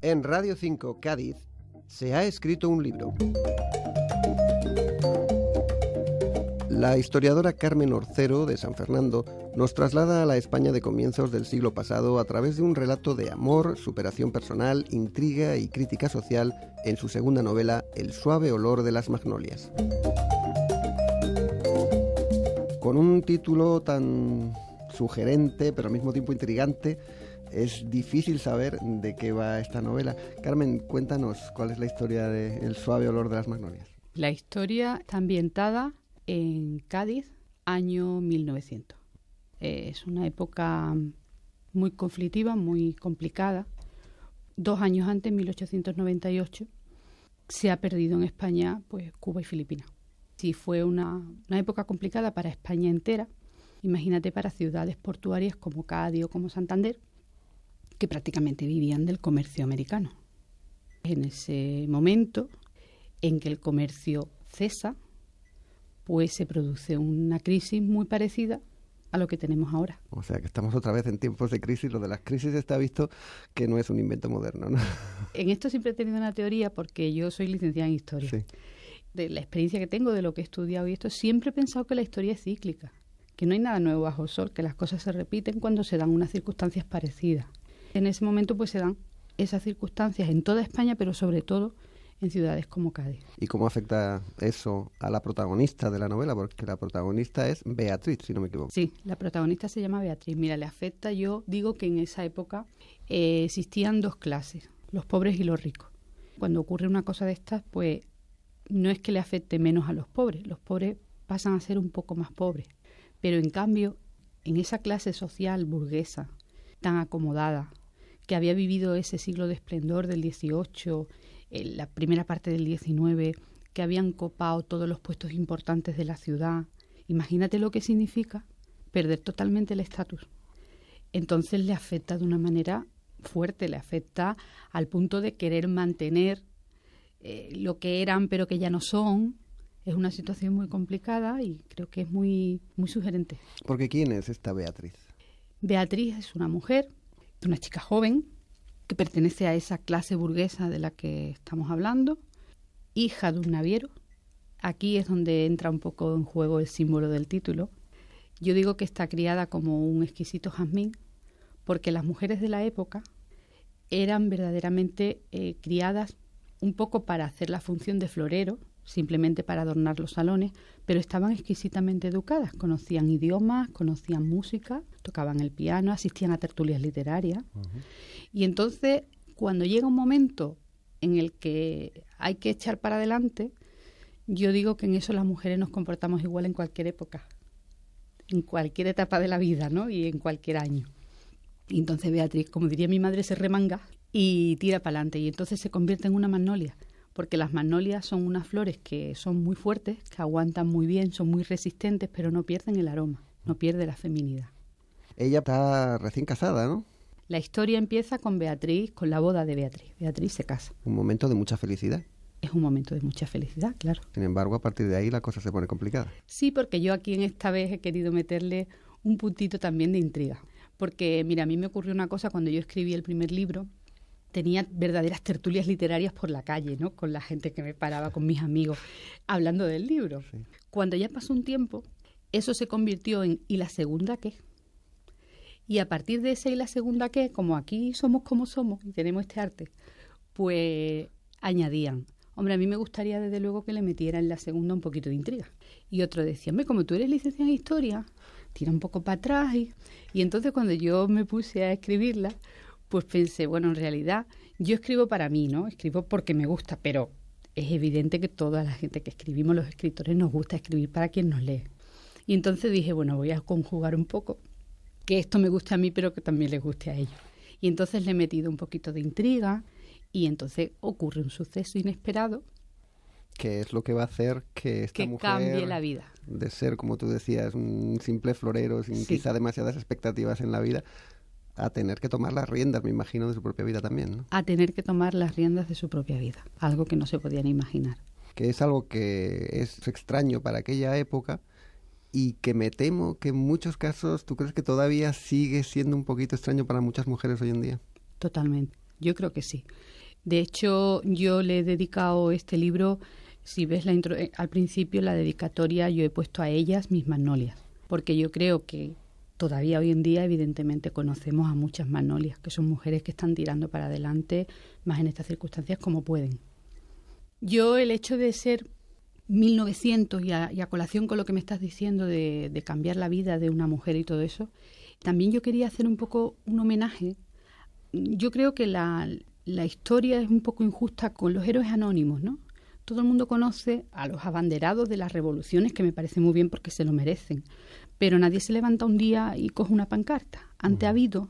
En Radio 5 Cádiz se ha escrito un libro. La historiadora Carmen Orcero, de San Fernando, nos traslada a la España de comienzos del siglo pasado a través de un relato de amor, superación personal, intriga y crítica social en su segunda novela, El suave olor de las magnolias. Con un título tan sugerente, pero al mismo tiempo intrigante, es difícil saber de qué va esta novela. Carmen, cuéntanos cuál es la historia de El suave olor de las magnolias. La historia está ambientada en Cádiz, año 1900. Es una época muy conflictiva, muy complicada. 2 años antes, 1898, se ha perdido en España pues Cuba y Filipinas. Sí, fue una época complicada para España entera. Imagínate para ciudades portuarias como Cádiz o como Santander, que prácticamente vivían del comercio americano. En ese momento en que el comercio cesa, pues se produce una crisis muy parecida a lo que tenemos ahora. O sea, que estamos otra vez en tiempos de crisis. Lo de las crisis está visto que no es un invento moderno, ¿no? En esto siempre he tenido una teoría porque yo soy licenciada en Historia. Sí. De la experiencia que tengo, de lo que he estudiado y esto, siempre he pensado que la historia es cíclica, que no hay nada nuevo bajo el sol, que las cosas se repiten cuando se dan unas circunstancias parecidas. En ese momento pues se dan esas circunstancias en toda España, pero sobre todo en ciudades como Cádiz. ¿Y cómo afecta eso a la protagonista de la novela? Porque la protagonista es Beatriz, si no me equivoco. Sí, la protagonista se llama Beatriz. Mira, le afecta, yo digo que en esa época existían 2 clases, los pobres y los ricos. Cuando ocurre una cosa de estas, pues no es que le afecte menos a los pobres pasan a ser un poco más pobres. Pero en cambio, en esa clase social burguesa, tan acomodada, que había vivido ese siglo de esplendor del XVIII, la primera parte del XIX, que habían copado todos los puestos importantes de la ciudad. Imagínate lo que significa perder totalmente el estatus. Entonces le afecta de una manera fuerte, le afecta al punto de querer mantener lo que eran pero que ya no son. Es una situación muy complicada y creo que es muy, muy sugerente. Porque ¿quién es esta Beatriz? Beatriz es una mujer, una chica joven, que pertenece a esa clase burguesa de la que estamos hablando, hija de un naviero. Aquí es donde entra un poco en juego el símbolo del título. Yo digo que está criada como un exquisito jazmín, porque las mujeres de la época eran verdaderamente criadas un poco para hacer la función de florero, simplemente para adornar los salones, pero estaban exquisitamente educadas, conocían idiomas, conocían música, tocaban el piano, asistían a tertulias literarias. Uh-huh. Y entonces, cuando llega un momento en el que hay que echar para adelante, yo digo que en eso las mujeres nos comportamos igual en cualquier época, en cualquier etapa de la vida, ¿no? Y en cualquier año. Y entonces Beatriz, como diría mi madre, se remanga y tira para adelante, y entonces se convierte en una magnolia. Porque las magnolias son unas flores que son muy fuertes, que aguantan muy bien, son muy resistentes, pero no pierden el aroma, no pierde la feminidad. Ella está recién casada, ¿no? La historia empieza con Beatriz, con la boda de Beatriz. Beatriz se casa. Un momento de mucha felicidad. Es un momento de mucha felicidad, claro. Sin embargo, a partir de ahí la cosa se pone complicada. Sí, porque yo aquí en esta vez he querido meterle un puntito también de intriga. Porque, mira, a mí me ocurrió una cosa cuando yo escribí el primer libro. Tenía verdaderas tertulias literarias por la calle, ¿no? Con la gente que me paraba, con mis amigos, hablando del libro. Sí. Cuando ya pasó un tiempo, eso se convirtió en ¿y la segunda qué? Y a partir de ese ¿y la segunda qué? Como aquí somos como somos y tenemos este arte, pues añadían, hombre, a mí me gustaría desde luego que le metiera en la segunda un poquito de intriga. Y otro decía, hombre, como tú eres licenciada en Historia, tira un poco para atrás. Y entonces cuando yo me puse a escribirla, pues pensé, bueno, en realidad yo escribo para mí, ¿no? Escribo porque me gusta, pero es evidente que toda la gente que escribimos, los escritores, nos gusta escribir para quien nos lee. Y entonces dije, bueno, voy a conjugar un poco, que esto me guste a mí, pero que también les guste a ellos. Y entonces le he metido un poquito de intriga y entonces ocurre un suceso inesperado. ¿Qué es lo que va a hacer que esta mujer cambie la vida? De ser, como tú decías, un simple florero sin quizá demasiadas expectativas en la vida, a tener que tomar las riendas, me imagino, de su propia vida también, ¿no? A tener que tomar las riendas de su propia vida, algo que no se podían imaginar. Que es algo que es extraño para aquella época y que me temo que en muchos casos, ¿tú crees que todavía sigue siendo un poquito extraño para muchas mujeres hoy en día? Totalmente, yo creo que sí. De hecho, yo le he dedicado este libro, si ves al principio la dedicatoria, yo he puesto a ellas mis magnolias, porque yo creo que todavía hoy en día evidentemente conocemos a muchas magnolias, que son mujeres que están tirando para adelante, más en estas circunstancias como pueden. Yo el hecho de ser 1900 y a colación con lo que me estás diciendo de cambiar la vida de una mujer y todo eso, también yo quería hacer un poco un homenaje. Yo creo que la historia es un poco injusta con los héroes anónimos, ¿no? Todo el mundo conoce a los abanderados de las revoluciones, que me parece muy bien porque se lo merecen, pero nadie se levanta un día y coge una pancarta. Antes ha habido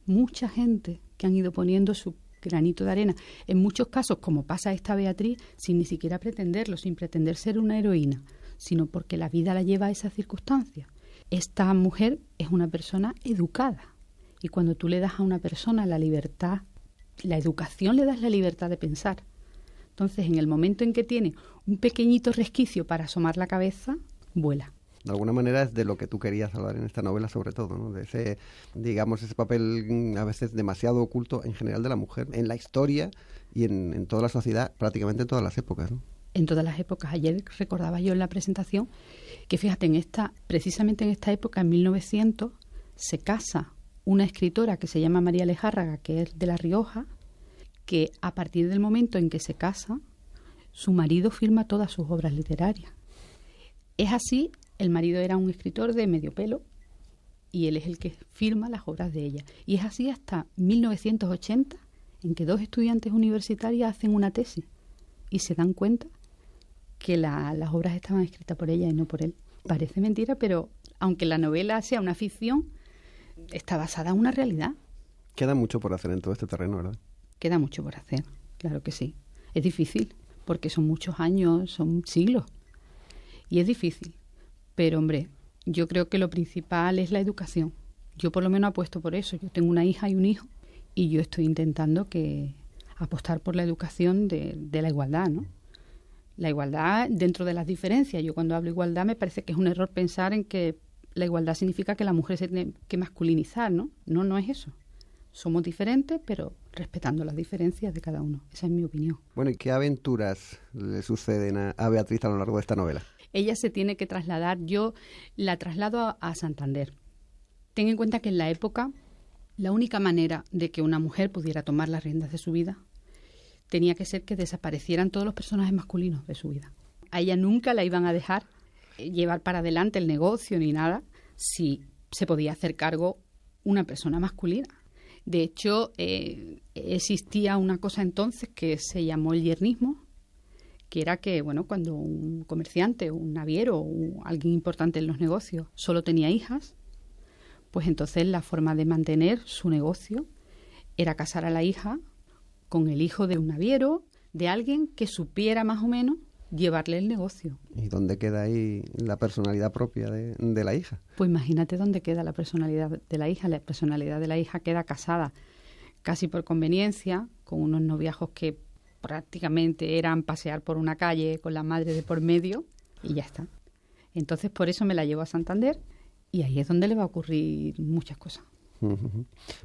mucha gente que han ido poniendo su granito de arena, en muchos casos, como pasa esta Beatriz, sin ni siquiera pretenderlo, sin pretender ser una heroína, sino porque la vida la lleva a esas circunstancias. Esta mujer es una persona educada, y cuando tú le das a una persona la libertad, la educación, le das la libertad de pensar. Entonces, en el momento en que tiene un pequeñito resquicio para asomar la cabeza, vuela. De alguna manera es de lo que tú querías hablar en esta novela, sobre todo, ¿no? De ese, digamos, ese papel a veces demasiado oculto en general de la mujer, en la historia y en toda la sociedad, prácticamente en todas las épocas, ¿no? En todas las épocas. Ayer recordaba yo en la presentación que, fíjate, precisamente en esta época, en 1900, se casa una escritora que se llama María Lejárraga, que es de La Rioja, que a partir del momento en que se casa, su marido firma todas sus obras literarias. Es así. El marido era un escritor de medio pelo y él es el que firma las obras de ella. Y es así hasta 1980, en que dos estudiantes universitarias hacen una tesis y se dan cuenta que las obras estaban escritas por ella y no por él. Parece mentira, pero aunque la novela sea una ficción, está basada en una realidad. Queda mucho por hacer en todo este terreno, ¿verdad? Queda mucho por hacer, claro que sí. Es difícil, porque son muchos años, son siglos. Y es difícil. Pero, hombre, yo creo que lo principal es la educación. Yo por lo menos apuesto por eso. Yo tengo una hija y un hijo y yo estoy intentando apostar por la educación de la igualdad, ¿no? La igualdad dentro de las diferencias. Yo cuando hablo de igualdad me parece que es un error pensar en que la igualdad significa que la mujer se tiene que masculinizar, ¿no? No, no es eso. Somos diferentes, pero respetando las diferencias de cada uno. Esa es mi opinión. Bueno, ¿y qué aventuras le suceden a Beatriz a lo largo de esta novela? Ella se tiene que trasladar, yo la traslado a Santander. Ten en cuenta que en la época la única manera de que una mujer pudiera tomar las riendas de su vida tenía que ser que desaparecieran todos los personajes masculinos de su vida. A ella nunca la iban a dejar llevar para adelante el negocio ni nada si se podía hacer cargo una persona masculina. De hecho, existía una cosa entonces que se llamó el yernismo, que era que, bueno, cuando un comerciante, un naviero o alguien importante en los negocios solo tenía hijas, pues entonces la forma de mantener su negocio era casar a la hija con el hijo de un naviero, de alguien que supiera más o menos llevarle el negocio. ¿Y dónde queda ahí la personalidad propia de la hija? Pues imagínate dónde queda la personalidad de la hija. La personalidad de la hija queda casada casi por conveniencia, con unos noviazgos que prácticamente eran pasear por una calle con la madre de por medio y ya está. Entonces por eso me la llevo a Santander y ahí es donde le va a ocurrir muchas cosas.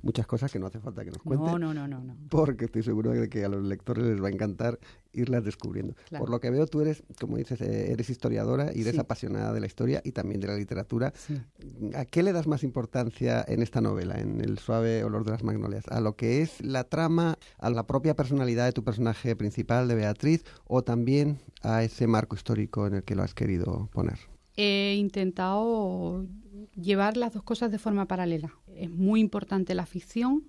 Muchas cosas que no hace falta que nos cuente. No. Porque estoy seguro de que a los lectores les va a encantar irlas descubriendo. Claro. Por lo que veo, tú eres, como dices, eres historiadora y eres apasionada de la historia y también de la literatura. Sí. ¿A qué le das más importancia en esta novela, en El suave olor de las magnolias? ¿A lo que es la trama, a la propia personalidad de tu personaje principal, de Beatriz, o también a ese marco histórico en el que lo has querido poner? He intentado llevar las dos cosas de forma paralela. Es muy importante la ficción,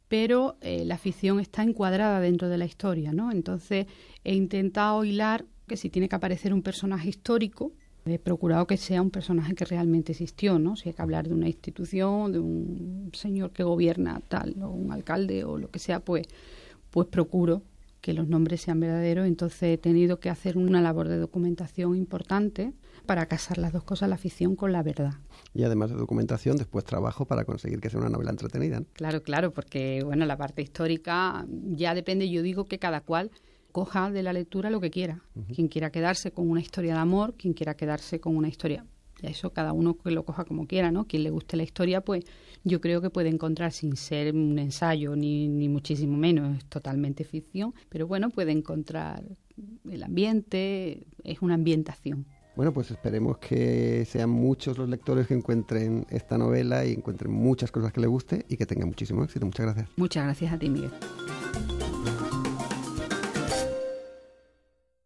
pero la ficción está encuadrada dentro de la historia, ¿no? Entonces he intentado hilar que si tiene que aparecer un personaje histórico, he procurado que sea un personaje que realmente existió, ¿no? Si hay que hablar de una institución, de un señor que gobierna tal, o un alcalde o lo que sea, pues procuro que los nombres sean verdaderos. Entonces he tenido que hacer una labor de documentación importante para casar las dos cosas, la ficción con la verdad. Y además de documentación, después trabajo para conseguir que sea una novela entretenida, ¿no? Claro, porque bueno, la parte histórica ya depende, yo digo que cada cual coja de la lectura lo que quiera. Uh-huh. Quien quiera quedarse con una historia de amor, quien quiera quedarse con una historia... Eso cada uno que lo coja como quiera, ¿no? Quien le guste la historia, pues yo creo que puede encontrar, sin ser un ensayo ni muchísimo menos, es totalmente ficción, pero bueno, puede encontrar el ambiente, es una ambientación. Bueno, pues esperemos que sean muchos los lectores que encuentren esta novela y encuentren muchas cosas que les guste y que tengan muchísimo éxito. Muchas gracias. Muchas gracias a ti, Miguel.